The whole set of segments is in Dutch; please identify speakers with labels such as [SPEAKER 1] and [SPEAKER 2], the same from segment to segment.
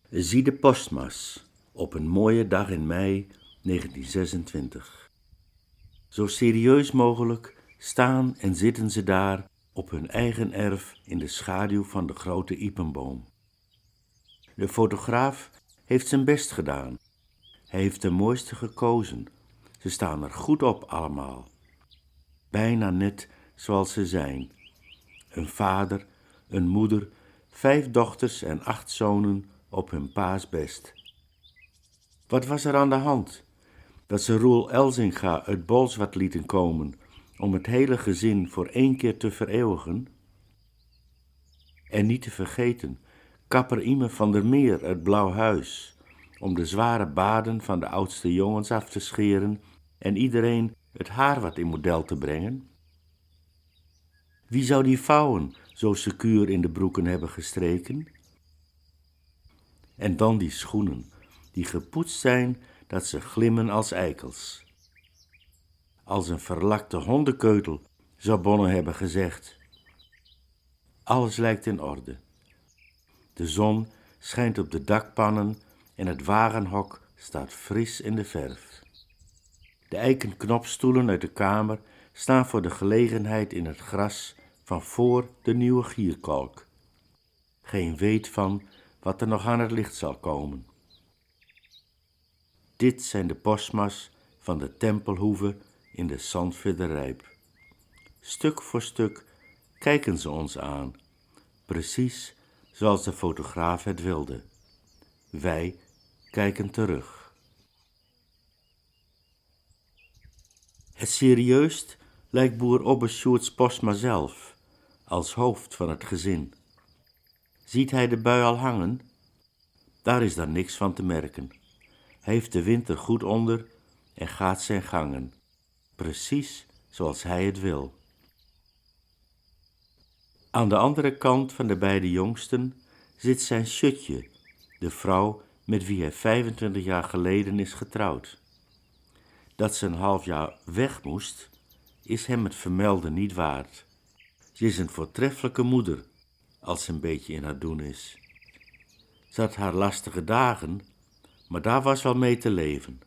[SPEAKER 1] Zie de postmas op een mooie dag in mei 1926. Zo serieus mogelijk staan en zitten ze daar op hun eigen erf in de schaduw van de grote iepenboom. De fotograaf heeft zijn best gedaan. Hij heeft de mooiste gekozen. Ze staan er goed op allemaal. Bijna net zoals ze zijn. Een vader, een moeder, 5 dochters en 8 zonen op hun pa's best. Wat was er aan de hand? Dat ze Roel Elzinga uit Bolsward lieten komen om het hele gezin voor 1 keer te vereeuwigen? En niet te vergeten, kapper Ime van der Meer uit Blauwhuis, om de zware baden van de oudste jongens af te scheren en iedereen het haar wat in model te brengen? Wie zou die vouwen zo secuur in de broeken hebben gestreken? En dan die schoenen, die gepoetst zijn dat ze glimmen als eikels. Als een verlakte hondenkeutel, zou Bonne hebben gezegd. Alles lijkt in orde. De zon schijnt op de dakpannen en het wagenhok staat fris in de verf. De eiken knopstoelen uit de kamer staan voor de gelegenheid in het gras van voor de nieuwe gierkalk. Geen weet van wat er nog aan het licht zal komen. Dit zijn de postmas van de Tempelhoeve in de Zandvoorterrijp. Stuk voor stuk kijken ze ons aan, precies zoals de fotograaf het wilde. Wij kijken terug. Het serieust lijkt boer Obbe Sjoerds postma zelf, als hoofd van het gezin. Ziet hij de bui al hangen? Daar is dan niks van te merken. Hij heeft de winter goed onder en gaat zijn gangen, precies zoals hij het wil. Aan de andere kant van de beide jongsten zit zijn Sjutje, de vrouw met wie hij 25 jaar geleden is getrouwd. Dat ze een half jaar weg moest, is hem het vermelden niet waard. Ze is een voortreffelijke moeder, als ze een beetje in haar doen is. Ze had haar lastige dagen, maar daar was wel mee te leven.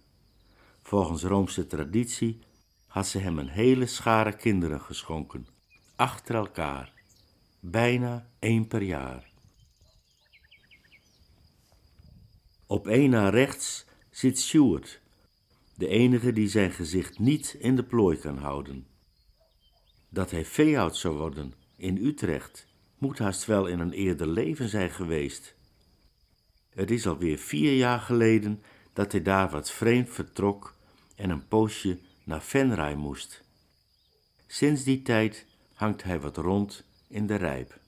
[SPEAKER 1] Volgens Roomse traditie had ze hem een hele schare kinderen geschonken, achter elkaar, bijna 1 per jaar. Op 1 na rechts zit Sjoerd, de enige die zijn gezicht niet in de plooi kan houden. Dat hij veehoud zou worden in Utrecht moet haast wel in een eerder leven zijn geweest. Het is alweer 4 jaar geleden dat hij daar wat vreemd vertrok en een poosje naar Venray moest. Sinds die tijd hangt hij wat rond in de Rijp.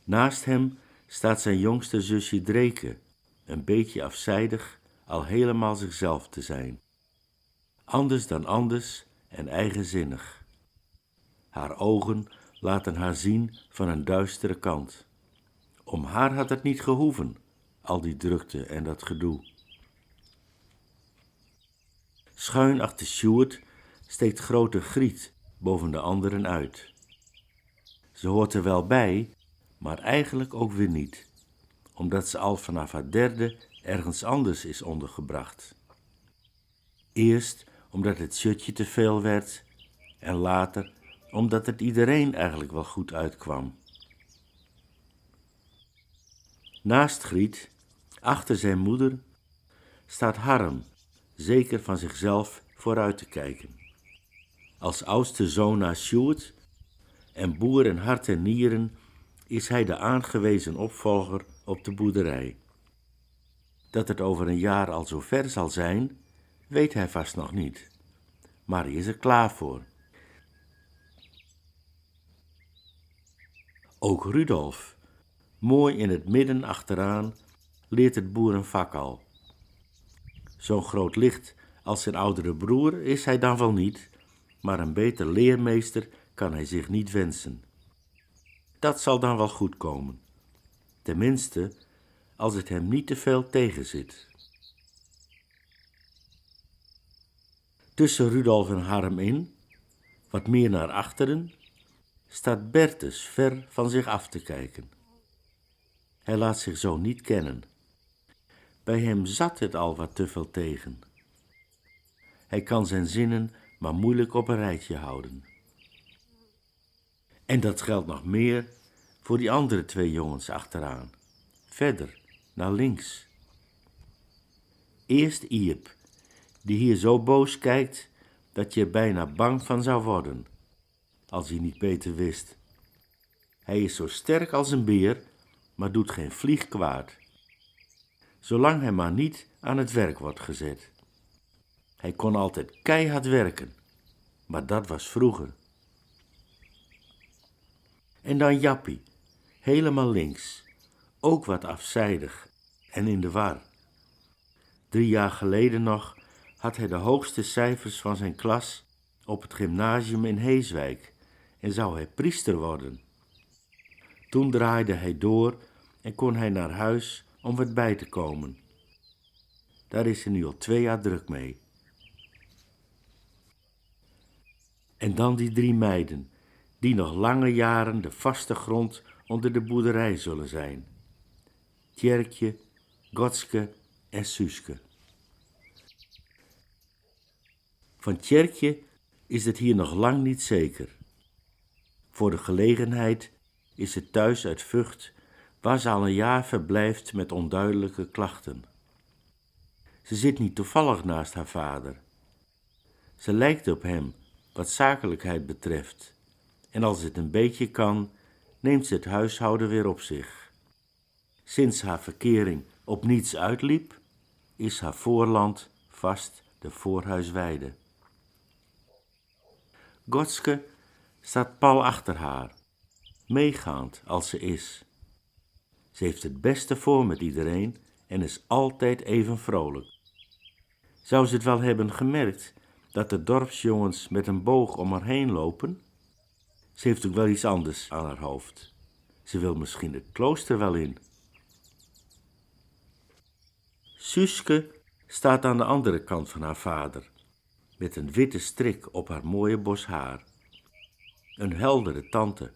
[SPEAKER 1] Naast hem staat zijn jongste zusje Dreke, een beetje afzijdig, al helemaal zichzelf te zijn. Anders dan anders en eigenzinnig. Haar ogen laten haar zien van een duistere kant. Om haar had het niet gehoeven, al die drukte en dat gedoe. Schuin achter Sjoerd steekt grote Griet boven de anderen uit. Ze hoort er wel bij, maar eigenlijk ook weer niet, omdat ze al vanaf haar 3e ergens anders is ondergebracht. Eerst omdat het Sjutje te veel werd en later omdat het iedereen eigenlijk wel goed uitkwam. Naast Griet, achter zijn moeder, staat Harm, zeker van zichzelf vooruit te kijken. Als oudste zoon na Sjoerd en boer in hart en nieren is hij de aangewezen opvolger op de boerderij. Dat het over een jaar al zo ver zal zijn, weet hij vast nog niet, maar hij is er klaar voor. Ook Rudolf, mooi in het midden achteraan, leert het boerenvak al. Zo'n groot licht als zijn oudere broer is hij dan wel niet, maar een beter leermeester kan hij zich niet wensen. Dat zal dan wel goed komen, tenminste als het hem niet te veel tegenzit. Tussen Rudolf en Harm in, wat meer naar achteren, staat Bertus ver van zich af te kijken. Hij laat zich zo niet kennen. Bij hem zat het al wat te veel tegen. Hij kan zijn zinnen maar moeilijk op een rijtje houden. En dat geldt nog meer voor die andere 2 jongens achteraan. Verder, naar links. Eerst Iep, die hier zo boos kijkt dat je er bijna bang van zou worden, als hij niet beter wist. Hij is zo sterk als een beer, maar doet geen vlieg kwaad. Zolang hij maar niet aan het werk wordt gezet. Hij kon altijd keihard werken, maar dat was vroeger. En dan Jappie, helemaal links, ook wat afzijdig en in de war. 3 jaar geleden nog had hij de hoogste cijfers van zijn klas op het gymnasium in Heeswijk en zou hij priester worden. Toen draaide hij door en kon hij naar huis om wat bij te komen. Daar is hij nu al 2 jaar druk mee. En dan die 3 meiden, die nog lange jaren de vaste grond onder de boerderij zullen zijn. Tjerkje, Gotske en Suske. Van Tjerkje is het hier nog lang niet zeker. Voor de gelegenheid is ze thuis uit Vught, waar ze al een jaar verblijft met onduidelijke klachten. Ze zit niet toevallig naast haar vader. Ze lijkt op hem wat zakelijkheid betreft, en als het een beetje kan, neemt ze het huishouden weer op zich. Sinds haar verkering op niets uitliep, is haar voorland vast de voorhuisweide. Gotske staat pal achter haar, meegaand als ze is. Ze heeft het beste voor met iedereen en is altijd even vrolijk. Zou ze het wel hebben gemerkt dat de dorpsjongens met een boog om haar heen lopen? Ze heeft ook wel iets anders aan haar hoofd. Ze wil misschien het klooster wel in. Suske staat aan de andere kant van haar vader, met een witte strik op haar mooie bos haar. Een heldere tante.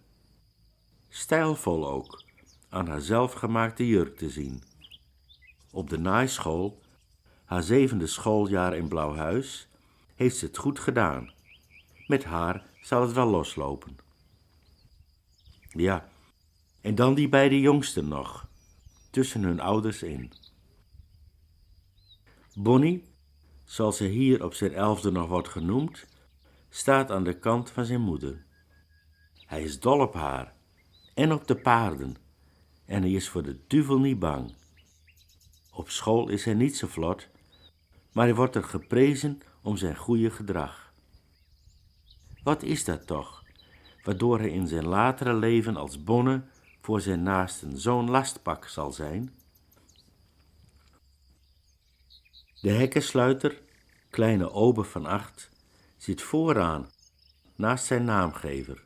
[SPEAKER 1] Stijlvol ook, aan haar zelfgemaakte jurk te zien. Op de naaischool, haar 7e schooljaar in Blauwhuis, heeft ze het goed gedaan. Met haar zal het wel loslopen. Ja, en dan die beide jongsten nog, tussen hun ouders in. Bonnie, zoals ze hier op zijn 11e nog wordt genoemd, staat aan de kant van zijn moeder. Hij is dol op haar en op de paarden en hij is voor de duivel niet bang. Op school is hij niet zo vlot, maar hij wordt er geprezen om zijn goede gedrag. Wat is dat toch, waardoor hij in zijn latere leven als bonne voor zijn naasten zo'n lastpak zal zijn? De hekkensluiter, kleine Obe van 8, zit vooraan, naast zijn naamgever.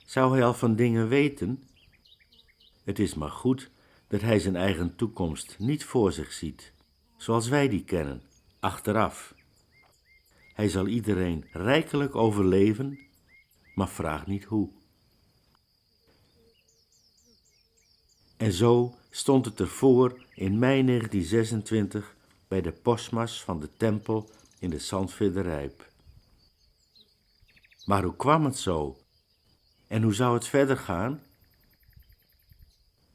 [SPEAKER 1] Zou hij al van dingen weten? Het is maar goed dat hij zijn eigen toekomst niet voor zich ziet, zoals wij die kennen, achteraf. Hij zal iedereen rijkelijk overleven, maar vraag niet hoe. En zo stond het ervoor in mei 1926 bij de postmas van de tempel in de Zandveerderijp. Maar hoe kwam het zo? En hoe zou het verder gaan?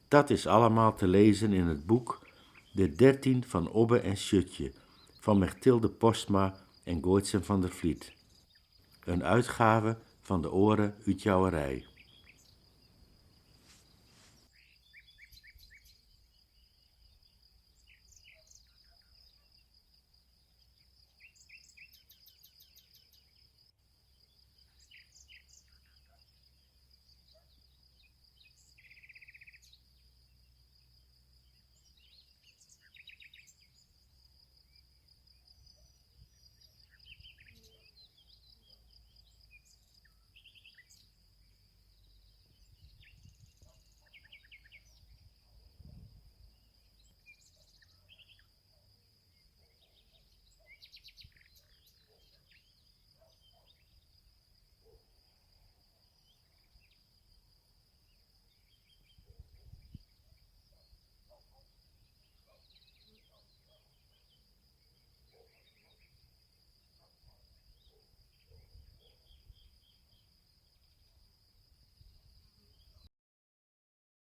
[SPEAKER 1] Dat is allemaal te lezen in het boek De 13 van Obbe en Schutje van Mechtilde Postma en Gooitsen van der Vliet. Een uitgave van de Oren Uitjouwerij.